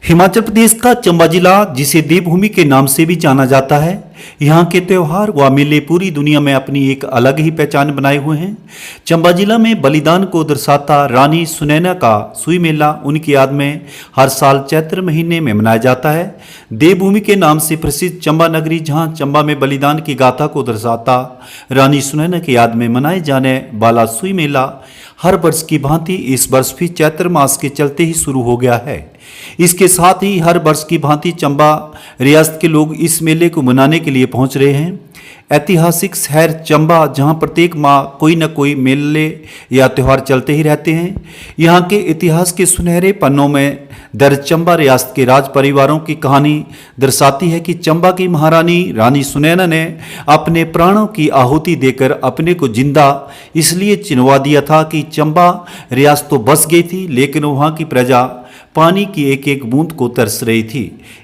हिमाचल प्रदेश का चंबा जिला, जिसे देवभूमि के नाम से भी जाना जाता है, यहाँ के त्यौहार व मेले पूरी दुनिया में अपनी एक अलग ही पहचान बनाए हुए हैं। चंबा जिला में बलिदान को दर्शाता रानी सुनैना का सुई मेला उनकी याद में हर साल चैत्र महीने में मनाया जाता है। देवभूमि के नाम से प्रसिद्ध चंबा नगरी, जहाँ चंबा में बलिदान की गाथा को दर्शाता रानी सुनैना की याद में मनाए जाने वाला सुई मेला हर वर्ष की भांति इस वर्ष भी चैत्र मास के चलते ही शुरू हो गया है। इसके साथ ही हर वर्ष की भांति चंबा रियासत के लोग इस मेले को मनाने के लिए पहुंच रहे हैं। ऐतिहासिक शहर चंबा, जहां प्रत्येक माह कोई न कोई मेले या त्यौहार चलते ही रहते हैं। यहां के इतिहास के सुनहरे पन्नों में दर्ज चंबा रियासत के राज परिवारों की कहानी दर्शाती है कि चंबा की महारानी रानी सुनैना ने अपने प्राणों की आहुति देकर अपने को जिंदा इसलिए चिनवा दिया था कि चंबा रियासत तो बस गई थी, लेकिन वहां की प्रजा पानी की एक एक बूंद को तरस रही थी।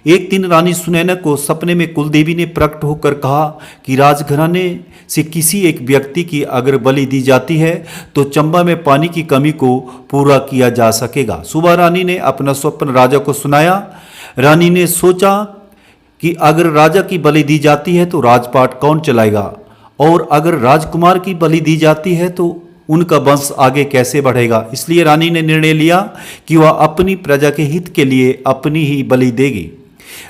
एक दिन रानी सुनैना को सपने में कुलदेवी ने प्रकट होकर कहा कि राजघराने से किसी एक व्यक्ति की अगर बलि दी जाती है तो चंबा में पानी की कमी को पूरा किया जा सकेगा। सुबह रानी ने अपना स्वप्न राजा को सुनाया। रानी ने सोचा कि अगर राजा की बलि दी जाती है तो राजपाट कौन चलाएगा, और अगर राजकुमार की बलि दी जाती है तो उनका वंश आगे कैसे बढ़ेगा। इसलिए रानी ने निर्णय लिया कि वह अपनी प्रजा के हित के लिए अपनी ही बलि देगी।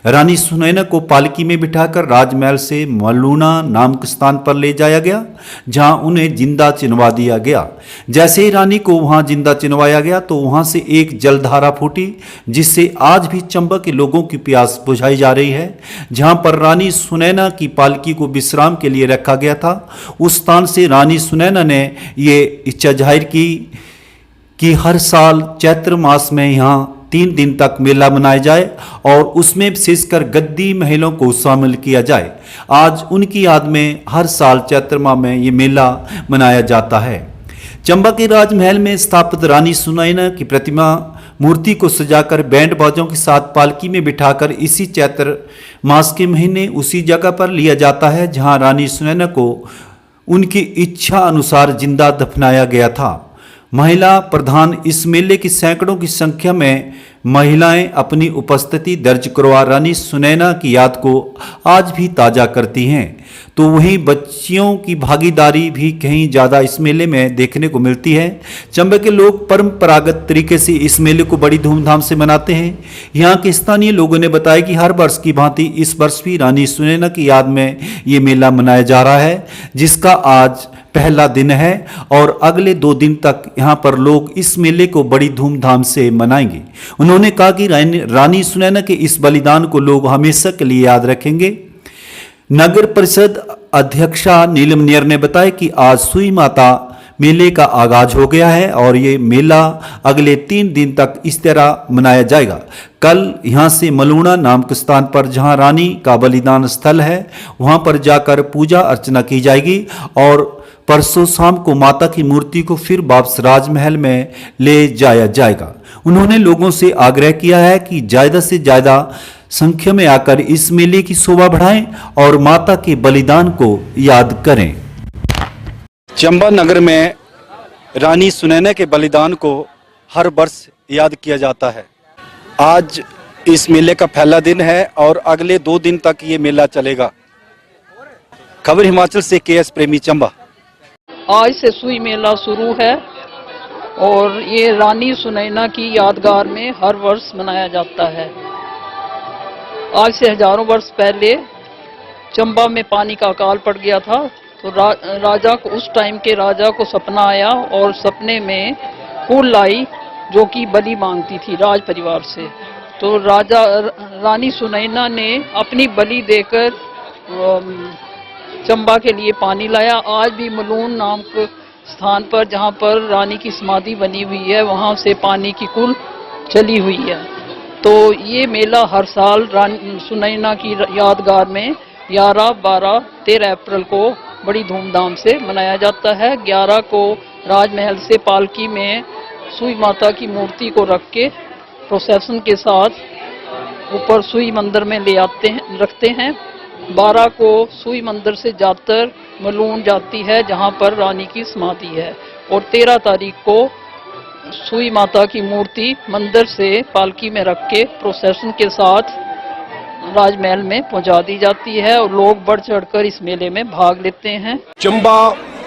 रानी सुनैना को पालकी में बिठाकर राजमहल से मलूना नामक स्थान पर ले जाया गया, जहां उन्हें जिंदा चिनवा दिया गया। जैसे ही रानी को वहां जिंदा चिनवाया गया तो वहां से एक जलधारा फूटी, जिससे आज भी चंबा के लोगों की प्यास बुझाई जा रही है। जहां पर रानी सुनैना की पालकी को विश्राम के लिए रखा गया था, उस स्थान से रानी सुनैना ने ये इच्छा जाहिर की कि हर साल चैत्र मास में यहाँ 3 दिन तक मेला मनाया जाए और उसमें विशेषकर गद्दी महलों को शामिल किया जाए। आज उनकी याद में हर साल चैत्र माह में ये मेला मनाया जाता है। चंबा के राजमहल में स्थापित रानी सुनैना की प्रतिमा मूर्ति को सजाकर बैंड बाजों के साथ पालकी में बिठाकर इसी चैत्र मास के महीने उसी जगह पर लिया जाता है जहां रानी सुनैना को उनकी इच्छा अनुसार जिंदा दफनाया गया था। महिला प्रधान इस मेले की सैकड़ों की संख्या में महिलाएं अपनी उपस्थिति दर्ज करवा रानी सुनैना की याद को आज भी ताज़ा करती हैं। तो वहीं बच्चियों की भागीदारी भी कहीं ज़्यादा इस मेले में देखने को मिलती है। चंबा के लोग परंपरागत तरीके से इस मेले को बड़ी धूमधाम से मनाते हैं। यहाँ के स्थानीय लोगों ने बताया कि हर वर्ष की भांति इस वर्ष भी रानी सुनैना की याद में ये मेला मनाया जा रहा है, जिसका आज पहला दिन है और अगले 2 दिन तक यहाँ पर लोग इस मेले को बड़ी धूमधाम से मनाएंगे। उन्होंने कहा कि रानी सुनैना के इस बलिदान को लोग हमेशा के लिए याद रखेंगे। नगर परिषद अध्यक्षा नीलम नियर ने बताया कि आज सुई माता मेले का आगाज हो गया है और ये मेला अगले 3 दिन तक इस तरह मनाया जाएगा। कल यहाँ से मलूना नामक स्थान पर, जहाँ रानी का बलिदान स्थल है, वहाँ पर जाकर पूजा अर्चना की जाएगी और परसों शाम को माता की मूर्ति को फिर वापस राजमहल में ले जाया जाएगा। उन्होंने लोगों से आग्रह किया है कि ज़्यादा से ज़्यादा संख्या में आकर इस मेले की शोभा बढ़ाएं और माता के बलिदान को याद करें। चंबा नगर में रानी सुनैना के बलिदान को हर वर्ष याद किया जाता है। आज इस मेले का पहला दिन है और अगले 2 दिन तक ये मेला चलेगा। खबर हिमाचल से KS प्रेमी, चंबा। आज से सुई मेला शुरू है और ये रानी सुनैना की यादगार में हर वर्ष मनाया जाता है। आज से हजारों वर्ष पहले चंबा में पानी का अकाल पड़ गया था, तो राजा को, उस टाइम के राजा को सपना आया और सपने में फूल लाई जो कि बलि मांगती थी राज परिवार से। तो रानी सुनैना ने अपनी बलि देकर चंबा के लिए पानी लाया। आज भी मलून नाम के स्थान पर, जहां पर रानी की समाधि बनी हुई है, वहां से पानी की कुल चली हुई है। तो ये मेला हर साल रानी सुनैना की यादगार में 11, 12, 13 अप्रैल को बड़ी धूमधाम से मनाया जाता है। 11 को राजमहल से पालकी में सुई माता की मूर्ति को रख के प्रोसेशन के साथ ऊपर सुई मंदिर में ले आते हैं, रखते हैं। 12 को सुई मंदिर से जातर मलून जाती है, जहां पर रानी की समाधि है, और 13 तारीख को सुई माता की मूर्ति मंदिर से पालकी में रख के प्रोसेशन के साथ राजमहल में पहुंचा दी जाती है और लोग बढ़ चढ़कर इस मेले में भाग लेते हैं। चंबा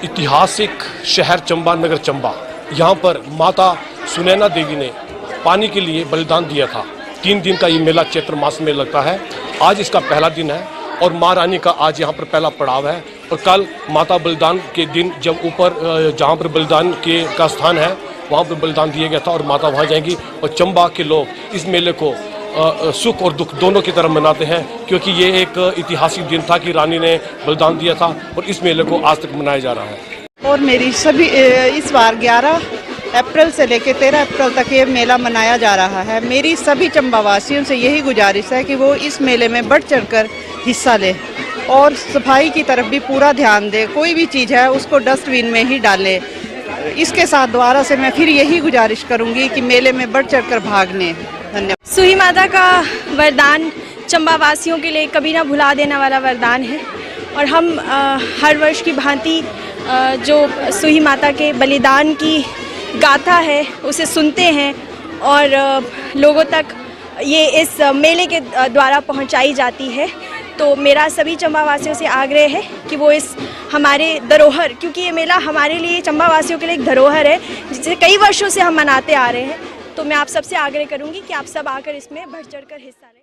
ऐतिहासिक शहर चंबा नगर चंबा, यहाँ पर माता सुनैना देवी ने पानी के लिए बलिदान दिया था। 3 दिन का ये मेला चैत्र मास में लगता है। आज इसका पहला दिन है और माँ रानी का आज यहाँ पर पहला पड़ाव है और कल माता बलिदान के दिन जब ऊपर जहाँ पर बलिदान का स्थान है वहाँ पर बलिदान दिया गया था और माता वहाँ जाएंगी और चंबा के लोग इस मेले को सुख और दुख दोनों की तरह मनाते हैं, क्योंकि ये एक ऐतिहासिक दिन था कि रानी ने बलिदान दिया था और इस मेले को आज तक मनाया जा रहा है। और मेरी सभी इस बार 11 अप्रैल से लेकर 13 अप्रैल तक ये मेला मनाया जा रहा है। मेरी सभी चंबा वासियों से यही गुजारिश है कि वो इस मेले में बढ़ चढ़कर हिस्सा लें और सफाई की तरफ भी पूरा ध्यान दें। कोई भी चीज़ है उसको डस्टबिन में ही डालें। इसके साथ दोबारा से मैं फिर यही गुजारिश करूंगी कि मेले में बढ़ चढ़कर भाग लें। धन्यवाद। सुई माता का वरदान चंबा वासियों के लिए कभी ना भुला देने वाला वरदान है और हम हर वर्ष की भांति जो सुई माता के बलिदान की गाथा है उसे सुनते हैं और लोगों तक ये इस मेले के द्वारा पहुंचाई जाती है। तो मेरा सभी चंबा वासियों से आग्रह है कि वो इस हमारे धरोहर, क्योंकि ये मेला हमारे लिए चंबा वासियों के लिए एक धरोहर है जिसे कई वर्षों से हम मनाते आ रहे हैं, तो मैं आप सबसे आग्रह करूंगी कि आप सब आकर इसमें बढ़ चढ़कर हिस्सा लें।